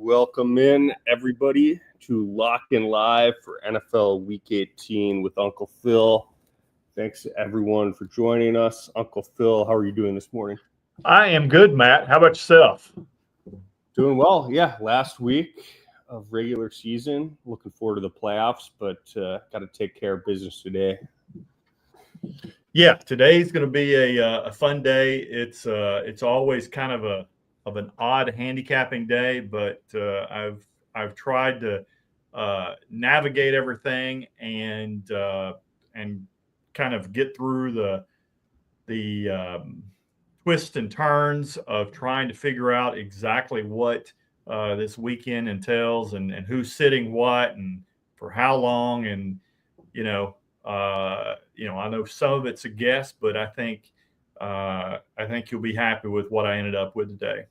Welcome in, everybody, to Locked In Live for NFL Week 18 with Uncle Phil. Thanks to everyone for joining us. Uncle Phil, how are you doing this morning? I am good, Matt. How about yourself? Doing well. Yeah, last week of regular season. Looking forward to the playoffs, but got to take care of business today. Yeah, today's going to be a fun day. It's always kind of an odd handicapping day, but I've tried to navigate everything and kind of get through the twists and turns of trying to figure out exactly what this weekend entails and who's sitting what and for how long. And I know some of it's a guess, but I think you'll be happy with what I ended up with today.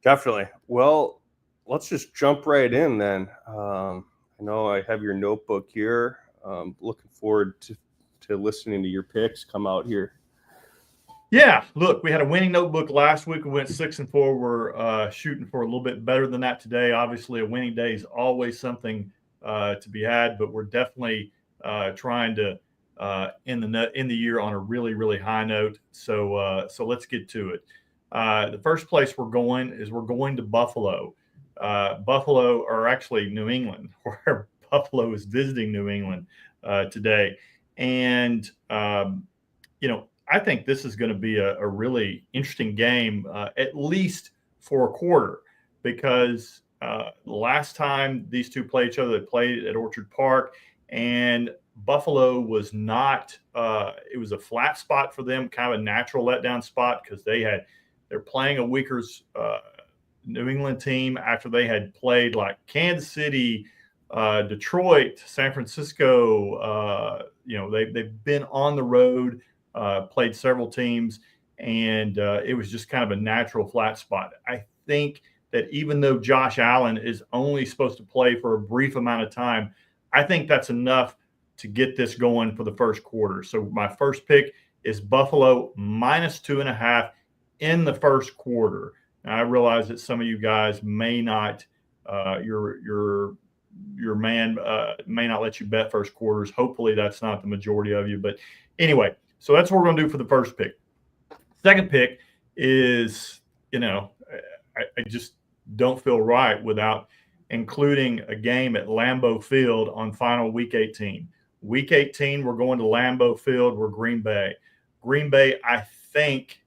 Definitely. Well, let's just jump right in then. I know I have your notebook here. Looking forward to listening to your picks come out here. Yeah, look, we had a winning notebook last week. We went 6-4. We're shooting for a little bit better than that today. Obviously, a winning day is always something to be had, but we're definitely trying to end the year on a really, really high note. So let's get to it. The first place we're going to Buffalo. Buffalo, or actually New England, where Buffalo is visiting New England today. And, I think this is going to be a really interesting game, at least for a quarter, because last time these two played each other, they played at Orchard Park, and Buffalo was not it was a flat spot for them, kind of a natural letdown spot, because they're playing a weaker New England team after they had played like Kansas City, Detroit, San Francisco. They've been on the road, played several teams, and it was just kind of a natural flat spot. I think that even though Josh Allen is only supposed to play for a brief amount of time, I think that's enough to get this going for the first quarter. So my first pick is Buffalo -2.5 in the first quarter. Now, I realize that some of you guys may not, your man may not let you bet first quarters. Hopefully that's not the majority of you. But anyway, so that's what we're going to do for the first pick. Second pick is, I just don't feel right without including a game at Lambeau Field on final Week 18. Week 18, we're going to Lambeau Field. We're Green Bay. Green Bay, I think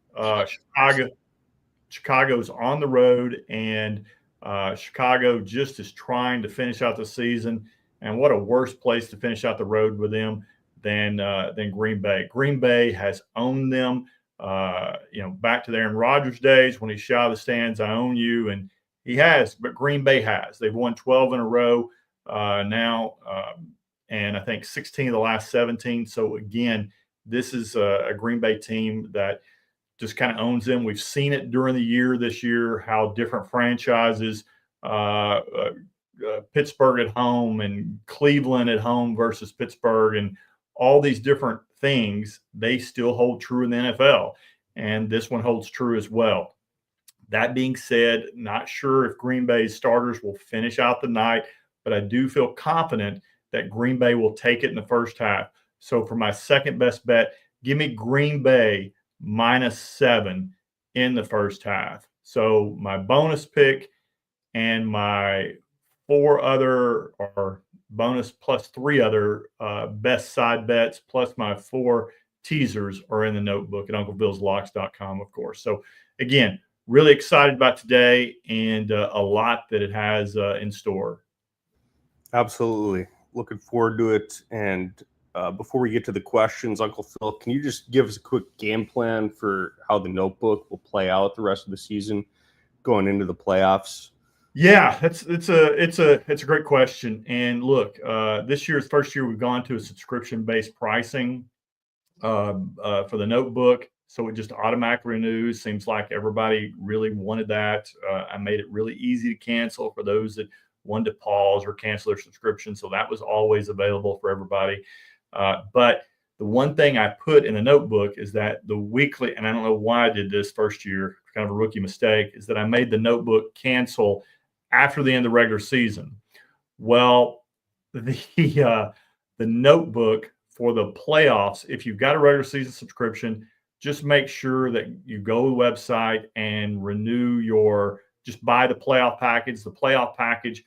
Chicago's on the road, and Chicago just is trying to finish out the season. And what a worse place to finish out the road with them than Green Bay. Green Bay has owned them, back to the Aaron Rodgers days when he shot the stands, I own you. And he has, but Green Bay has. They've won 12 in a row now, and I think 16 of the last 17. So, again, this is a Green Bay team that just kind of owns them. We've seen it during the year this year, how different franchises, Pittsburgh at home and Cleveland at home versus Pittsburgh, and all these different things, they still hold true in the NFL. And this one holds true as well. That being said, not sure if Green Bay's starters will finish out the night, but I do feel confident that Green Bay will take it in the first half. So for my second best bet, give me Green Bay -7 in the first half. So my bonus pick and my 4 other, or bonus plus 3 other best side bets, plus my 4 teasers are in the notebook at UncleBillsLocks.com, of course. So again, really excited about today and a lot that it has in store. Absolutely. Looking forward to it. And before we get to the questions, Uncle Phil, can you just give us a quick game plan for how the notebook will play out the rest of the season going into the playoffs? Yeah, it's a great question. And look, this year's first year we've gone to a subscription-based pricing for the notebook. So it just automatically renews. Seems like everybody really wanted that. I made it really easy to cancel for those that wanted to pause or cancel their subscription. So that was always available for everybody. But the one thing I put in the notebook is that the weekly, and I don't know why I did this first year, kind of a rookie mistake, is that I made the notebook cancel after the end of the regular season. Well, the notebook for the playoffs, if you've got a regular season subscription, just make sure that you go to the website and renew just buy the playoff package. The playoff package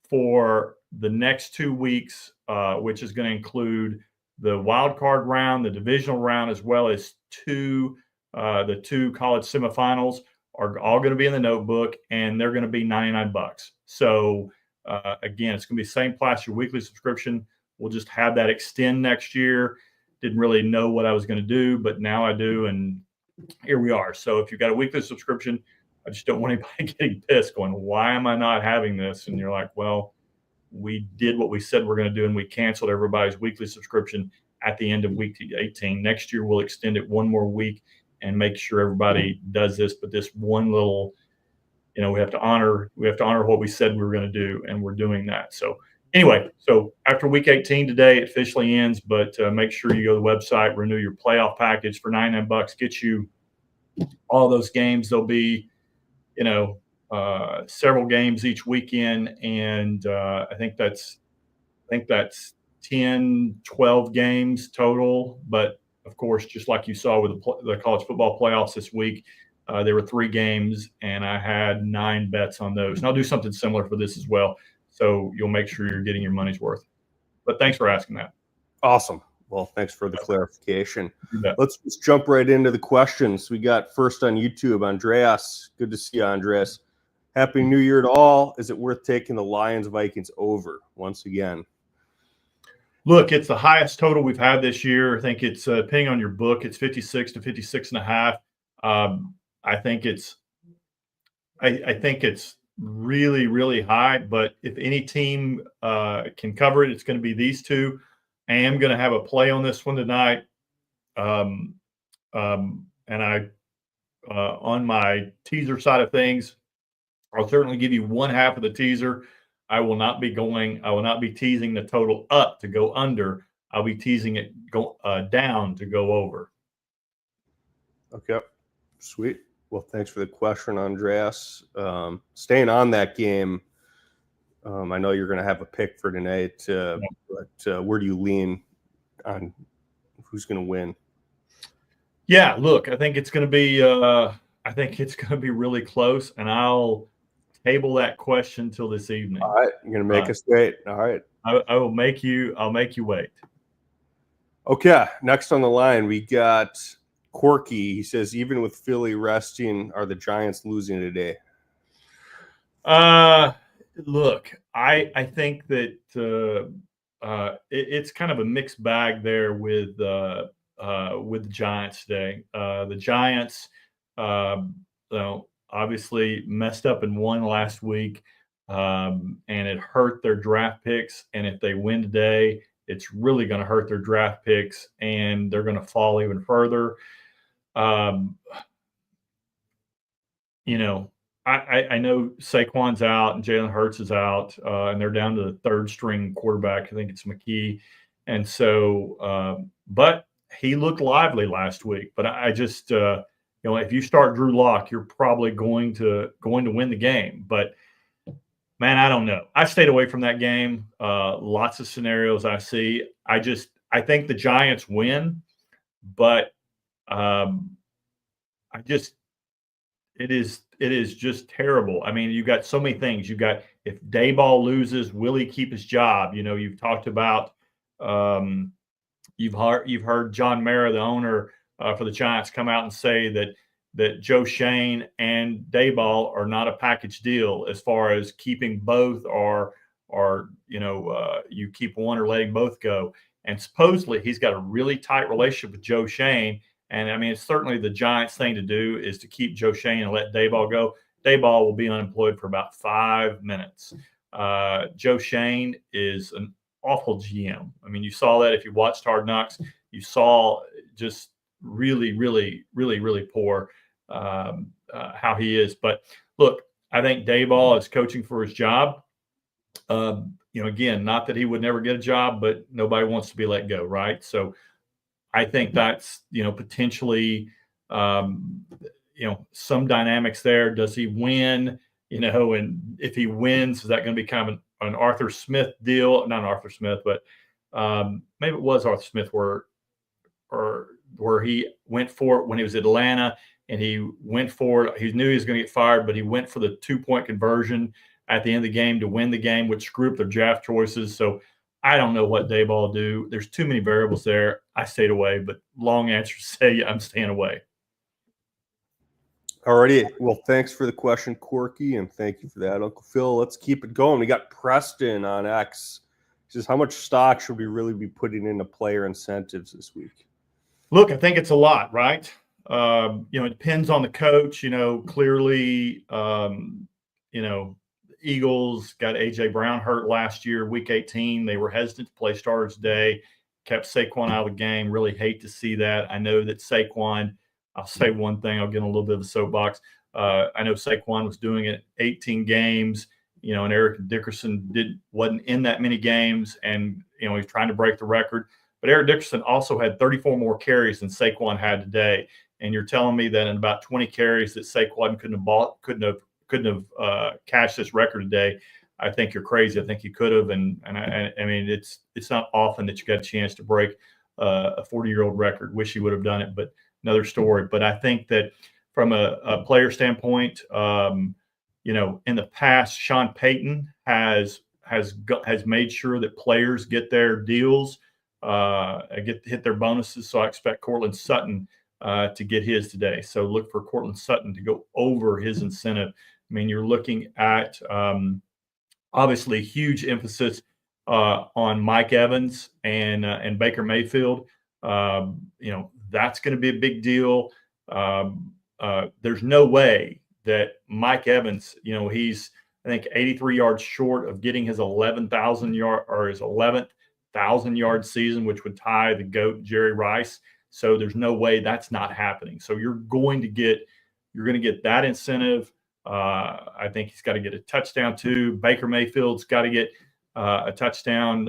for the next 2 weeks, which is going to include the wild card round, the divisional round, as well as the 2 college semifinals, are all going to be in the notebook, and they're going to be $99. So again, it's going to be the same price as your weekly subscription. We'll just have that extend next year. Didn't really know what I was going to do, but now I do, and here we are. So if you've got a weekly subscription, I just don't want anybody getting pissed going, why am I not having this? And you're like, well, we did what we said we're going to do, and we canceled everybody's weekly subscription at the end of week 18. Next year, we'll extend it 1 more week and make sure everybody does this. But this one little, we have to honor what we said we were going to do, and we're doing that. So anyway, so after week 18 today, it officially ends, but make sure you go to the website, renew your playoff package for $99, get you all those games. There'll be, several games each weekend, and I think that's 10, 12 games total. But of course, just like you saw with the college football playoffs this week, there were 3 games, and I had 9 bets on those. And I'll do something similar for this as well, so you'll make sure you're getting your money's worth. But thanks for asking that. Awesome. Well, thanks for the clarification. Let's just jump right into the questions. We got first on YouTube, Andreas. Good to see you, Andreas. Happy New Year to all. Is it worth taking the Lions-Vikings over once again? Look, it's the highest total we've had this year. I think it's, depending on your book, it's 56 to 56.5. I think it's really, really high. But if any team can cover it, it's going to be these two. I am going to have a play on this one tonight. And I, on my teaser side of things, I'll certainly give you one half of the teaser. I will not be teasing the total up to go under. I'll be teasing it down to go over. Okay, sweet. Well, thanks for the question, Andreas. Staying on that game, I know you're going to have a pick for tonight, but where do you lean on who's going to win? Yeah, look, I think it's going to be really close, and I'll table that question till this evening. All right, you're going to make us wait. All right, I'll make you wait. Okay, next on the line we got Corky. He says, even with Philly resting, are the Giants losing today? Look, I think that it's kind of a mixed bag there with the Giants today. The Giants, obviously messed up and won last week, and it hurt their draft picks. And if they win today, it's really going to hurt their draft picks, and they're going to fall even further. I know Saquon's out and Jalen Hurts is out, and they're down to the 3rd string quarterback. I think it's McKee. And so, but he looked lively last week. But I just, if you start Drew Lock, you're probably going to win the game. But man, I don't know. I stayed away from that game. Lots of scenarios I see. I think the Giants win, but it is just terrible. I mean, you got so many things. You got, if Daboll loses, will he keep his job? You've talked about, you've heard John Mara, the owner for the Giants, come out and say that Joe Shane and Daboll are not a package deal as far as keeping both, or you keep one or letting both go. And supposedly he's got a really tight relationship with Joe Shane. And I mean, it's certainly the Giants' thing to do is to keep Joe Shane and let Daboll go. Daboll will be unemployed for about 5 minutes. Joe Shane is an awful GM. I mean, you saw that if you watched Hard Knocks. You saw just really, really, really, really poor how he is. But look, I think Daboll is coaching for his job. Again, not that he would never get a job, but nobody wants to be let go, right? So I think that's, potentially, some dynamics there. Does he win? and if he wins, is that going to be kind of an Arthur Smith deal? Not an Arthur Smith, but maybe it was Arthur Smith where he went for it when he was at Atlanta, and he went for it. He knew he was going to get fired, but he went for the 2-point conversion at the end of the game to win the game, which screwed up their draft choices. So I don't know what Daboll will do. There's too many variables there. I stayed away, but long answer to say I'm staying away. Alrighty. Well, thanks for the question, Corky, and thank you for that, Uncle Phil. Let's keep it going. We got Preston on X. He says, how much stock should we really be putting into player incentives this week? Look, I think it's a lot, right? It depends on the coach. Clearly, Eagles got A.J. Brown hurt last year, week 18. They were hesitant to play starters today, kept Saquon out of the game. Really hate to see that. I know that Saquon, I'll say one thing, I'll get in a little bit of a soapbox. I know Saquon was doing it 18 games, and Eric Dickerson wasn't in that many games, and, he's trying to break the record. But Eric Dickerson also had 34 more carries than Saquon had today. And you're telling me that in about 20 carries that Saquon couldn't have cashed this record today. I think you're crazy. I think he could have. And I mean, it's not often that you got a chance to break a 40-year-old record. Wish he would have done it, but another story. But I think that from a player standpoint, in the past, Sean Payton has made sure that players get their deals, hit their bonuses. So I expect Cortland Sutton to get his today. So look for Cortland Sutton to go over his incentive. I mean, you're looking at obviously huge emphasis on Mike Evans and Baker Mayfield. That's going to be a big deal. There's no way that Mike Evans, he's, I think, 83 yards short of getting his 11,000 yard or his 11th 1,000-yard season, which would tie the GOAT Jerry Rice. So there's no way that's not happening. So you're going to get that incentive. I think he's got to get a touchdown too. Baker Mayfield's got to get a touchdown.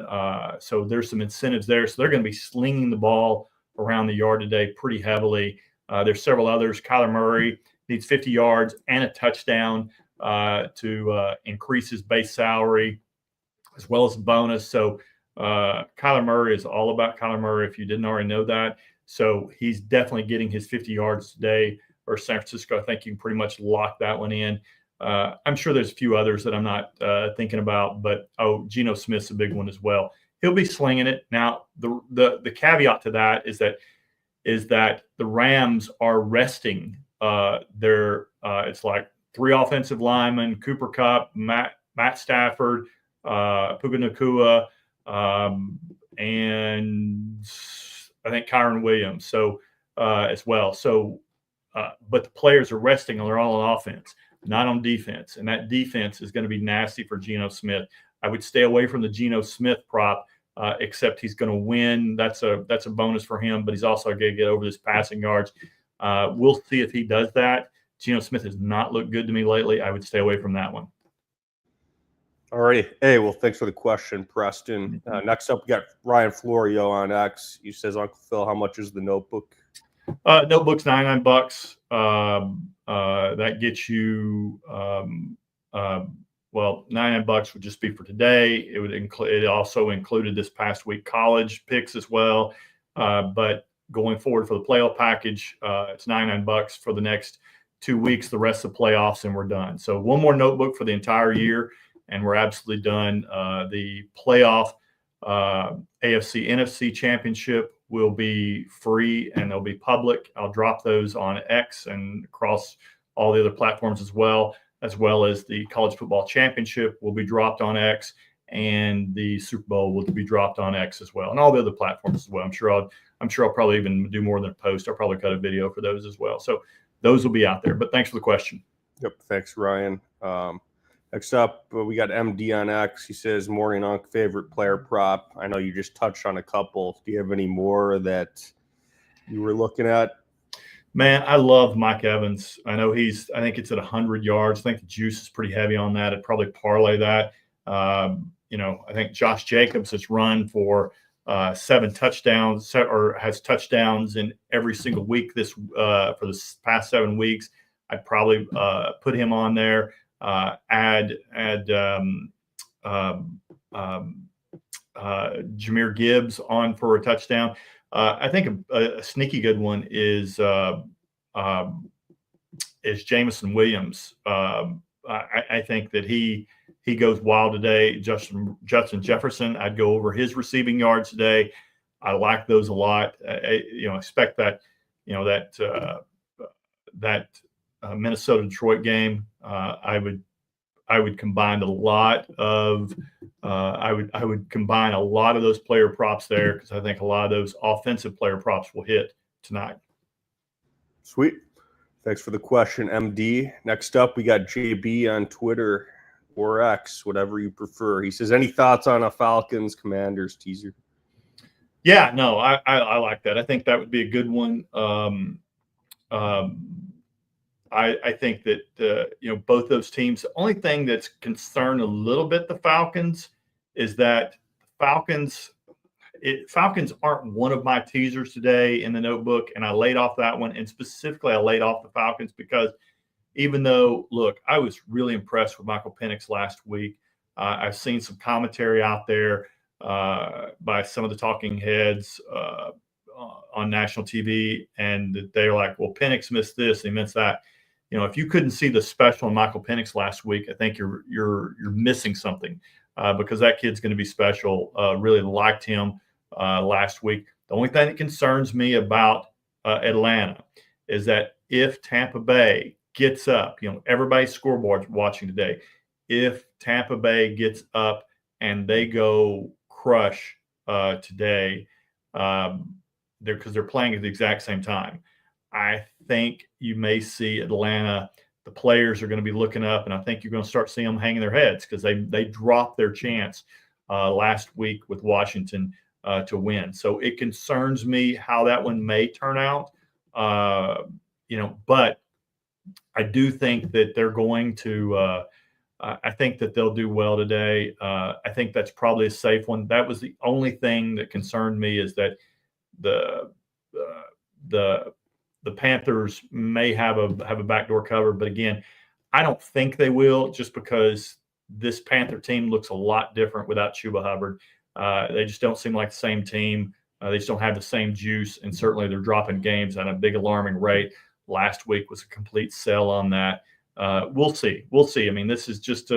So there's some incentives there. So they're going to be slinging the ball around the yard today pretty heavily. There's several others. Kyler Murray needs 50 yards and a touchdown to increase his base salary as well as a bonus. So Kyler Murray is all about Kyler Murray, if you didn't already know that. So he's definitely getting his 50 yards today, or San Francisco. I think you can pretty much lock that one in. I'm sure there's a few others that I'm not thinking about, but Geno Smith's a big one as well. He'll be slinging it. Now, the caveat to that is that the Rams are resting it's like 3 offensive linemen: Cooper Kupp, Matt Stafford, Puka Nacua, and I think Kyron Williams. So as well. So, but the players are resting, and they're all on offense, not on defense. And that defense is going to be nasty for Geno Smith. I would stay away from the Geno Smith prop, except he's going to win. That's a bonus for him, but he's also going to get over this passing yards. We'll see if he does that. Geno Smith has not looked good to me lately. I would stay away from that one. All righty. Hey, well, thanks for the question, Preston. Next up, we got Ryan Florio on X. He says, Uncle Phil, how much is the notebook? Notebook's $99. That gets you, $99 would just be for today. It would it also included this past week college picks as well. But going forward for the playoff package, it's $99 for the next 2 weeks, the rest of the playoffs, and we're done. So one more notebook for the entire year, and we're absolutely done. The playoff AFC NFC championship will be free, and they'll be public. I'll drop those on X and across all the other platforms as well as the college football championship will be dropped on X, and the Super Bowl will be dropped on X as well, and all the other platforms as well. I'm sure I'll probably even do more than a post. I'll probably cut a video for those as well. So those will be out there. But thanks for the question. Yep. Thanks, Ryan. Next up, we got MD on X. He says, morning, Unc, favorite player prop. I know you just touched on a couple. Do you have any more that you were looking at? Man, I love Mike Evans. I think it's at 100 yards. I think the juice is pretty heavy on that. I'd probably parlay that. I think Josh Jacobs has run for 7 touchdowns or has touchdowns in every single week for the past 7 weeks. I'd probably put him on there. add Jahmyr Gibbs on for a touchdown. I think a sneaky good one is Jameson Williams. I think that he goes wild today. Justin Jefferson, I'd go over his receiving yards today. I like those a lot. Expect that, that Minnesota Detroit game. I would combine a lot of those player props there, because I think a lot of those offensive player props will hit tonight. Sweet. Thanks for the question, MD. Next up, we got JB on Twitter or X, whatever you prefer. He says, any thoughts on a Falcons Commanders teaser? Yeah, no, I like that. I think that would be a good one. I think that both those teams. The only thing that's concerned a little bit the Falcons is that Falcons aren't one of my teasers today in the notebook, and I laid off that one. And specifically, I laid off the Falcons because even though, look, I was really impressed with Michael Penix last week. I've seen some commentary out there by some of the talking heads on national TV, and they're like, well, Penix missed this, he missed that. If you couldn't see the special on Michael Penix last week, I think you're missing something, because that kid's going to be special. Really liked him last week. The only thing that concerns me about Atlanta is that if Tampa Bay gets up, everybody's scoreboard watching today, if Tampa Bay gets up and they go crush today, because they're playing at the exact same time, I think you may see Atlanta. The players are going to be looking up, and I think you're going to start seeing them hanging their heads, because they dropped their chance last week with Washington to win. So it concerns me how that one may turn out. But I do think that they're going to. I think that they'll do well today. I think that's probably a safe one. That was the only thing that concerned me, is that the Panthers may have a backdoor cover, but again, I don't think they will, just because this Panther team looks a lot different without Chuba Hubbard. They just don't seem like the same team. They just don't have the same juice, and certainly they're dropping games at a big alarming rate. Last week was a complete sell on that. We'll see. I mean, this is just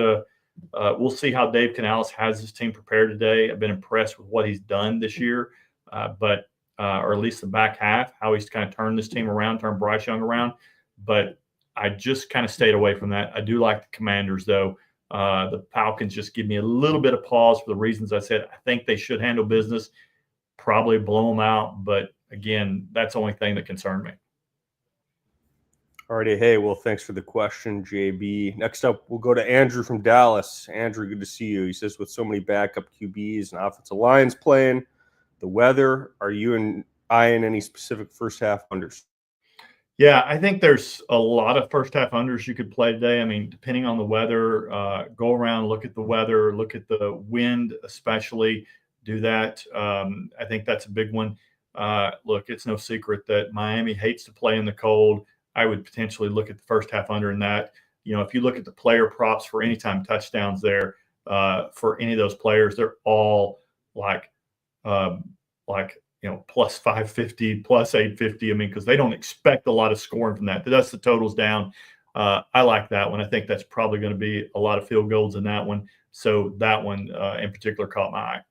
we'll see how Dave Canales has his team prepared today. I've been impressed with what he's done this year, or at least the back half, how he's kind of turned this team around, turned Bryce Young around. But I just kind of stayed away from that. I do like the Commanders, though. The Falcons just give me a little bit of pause for the reasons I said. I think they should handle business, probably blow them out. But again, that's the only thing that concerned me. Alrighty, hey, well, thanks for the question, JB. Next up, we'll go to Andrew from Dallas. Andrew, good to see you. He says, with so many backup QBs and offensive lines playing, the weather, are you eyeing any specific first half unders? Yeah, I think there's a lot of first half unders you could play today. I mean, depending on the weather, go around, look at the weather, look at the wind, especially. Do that. I think that's a big one. Look, it's no secret that Miami hates to play in the cold. I would potentially look at the first half under in that. If you look at the player props for anytime touchdowns there, for any of those players, they're all like plus 550, plus 850. I mean, because they don't expect a lot of scoring from that. That's the totals down. I like that one. I think that's probably going to be a lot of field goals in that one. So that one in particular caught my eye.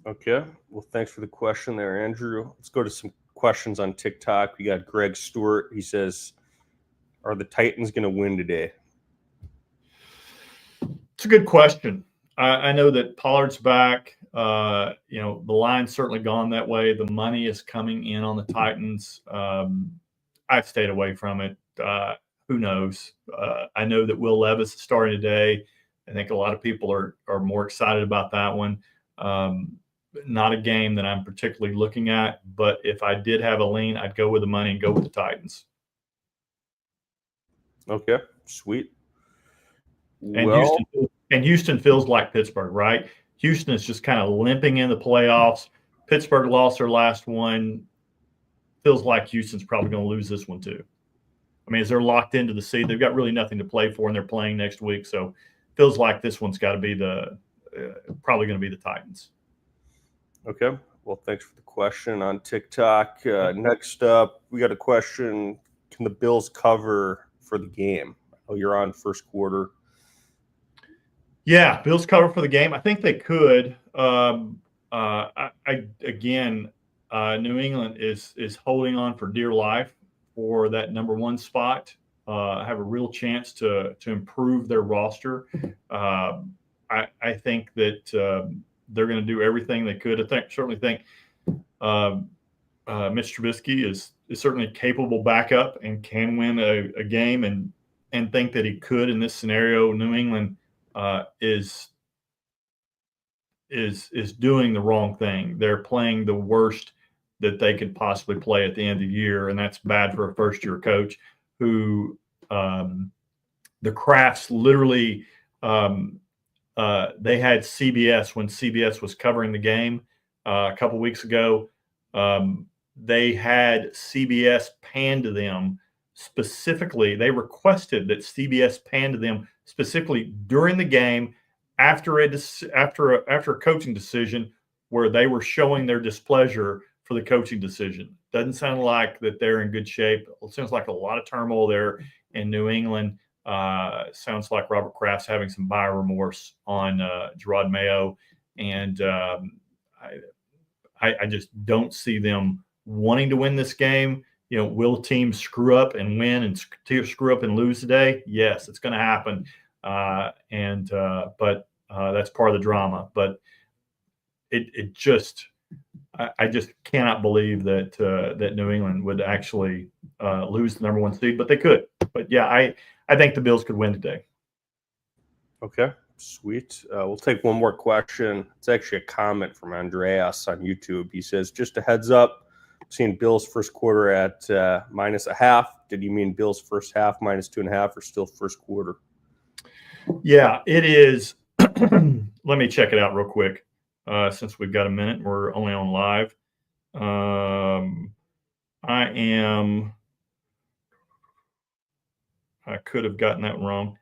Okay. Well, thanks for the question there, Andrew. Let's go to some questions on TikTok. We got Greg Stewart. He says, are the Titans going to win today? It's a good question. I know that Pollard's back. The line's certainly gone that way. The money is coming in on the Titans. I've stayed away from it. Who knows? I know that Will Levis is starting today. I think a lot of people are more excited about that one. Not a game that I'm particularly looking at, but if I did have a lean, I'd go with the money and go with the Titans. Okay, sweet. And Houston feels like Pittsburgh, right? Houston is just kind of limping in the playoffs. Pittsburgh lost their last one. Feels like Houston's probably going to lose this one too. I mean, as they're locked into the seed, they've got really nothing to play for, and they're playing next week. So feels like this one's got to be probably going to be the Titans. Okay. Well, thanks for the question on TikTok. Next up, we got a question. Can the Bills cover for the game? Oh, you're on first quarter. Yeah, Bills cover for the game. I think they could. New England is holding on for dear life for that number one spot. Have a real chance to improve their roster. I think that they're going to do everything they could. Certainly think Mitch Trubisky is certainly a capable backup and can win a game, and think that he could in this scenario. New England is doing the wrong thing. They're playing the worst that they could possibly play at the end of the year, and that's bad for a first-year coach who the Crafts literally they had CBS when CBS was covering the game a couple weeks ago. They had CBS pan to them specifically. They requested that CBS pan to them specifically during the game after a coaching decision where they were showing their displeasure for the coaching decision. Doesn't sound like that they're in good shape. It sounds like a lot of turmoil there in New England. Sounds like Robert Kraft's having some buyer remorse on Gerard Mayo, and I just don't see them wanting to win this game. Will teams screw up and win and screw up and lose today? Yes, it's going to happen. But that's part of the drama. But I just cannot believe that New England would actually lose the number one seed, but they could. But yeah, I think the Bills could win today. Okay, sweet. We'll take one more question. It's actually a comment from Andreas on YouTube. He says, just a heads up, I've seen Bills first quarter at -0.5. Did you mean Bills first half -2.5 or still first quarter? Yeah, it is. Let me check it out real quick. Since we've got a minute, we're only on live. I could have gotten that wrong.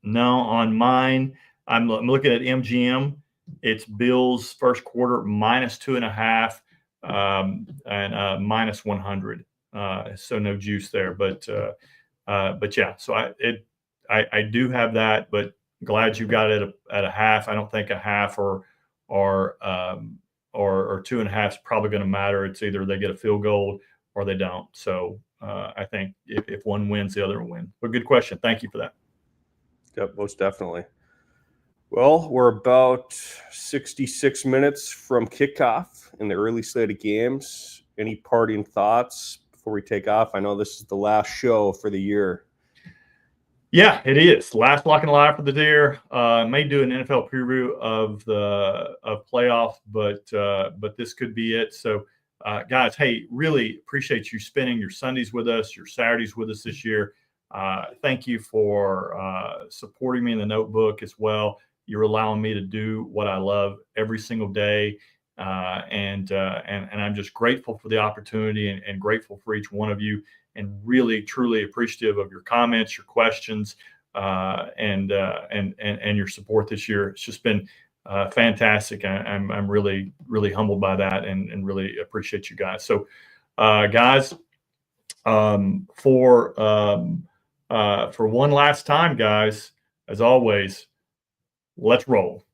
No, on mine, I'm looking at MGM. It's Bills first quarter -2.5 and -100. So no juice there, but yeah. So I do have that, but glad you got it at a half. I don't think a half or 2.5 is probably going to matter. It's either they get a field goal or they don't. So I think if one wins, the other will win. But good question. Thank you for that. Yep, most definitely. Well, we're about 66 minutes from kickoff in the early slate of games. Any parting thoughts before we take off? I know this is the last show for the year. Yeah, it is. Last Lock and Live for the year. May do an NFL preview of playoffs, but this could be it. So, guys, hey, really appreciate you spending your Sundays with us, your Saturdays with us this year. Thank you for supporting me in the notebook as well. You're allowing me to do what I love every single day, and I'm just grateful for the opportunity and grateful for each one of you, and really truly appreciative of your comments, your questions, and your support this year. It's just been fantastic. I'm really humbled by that, and really appreciate you guys. So, guys, for one last time, guys, as always, let's roll.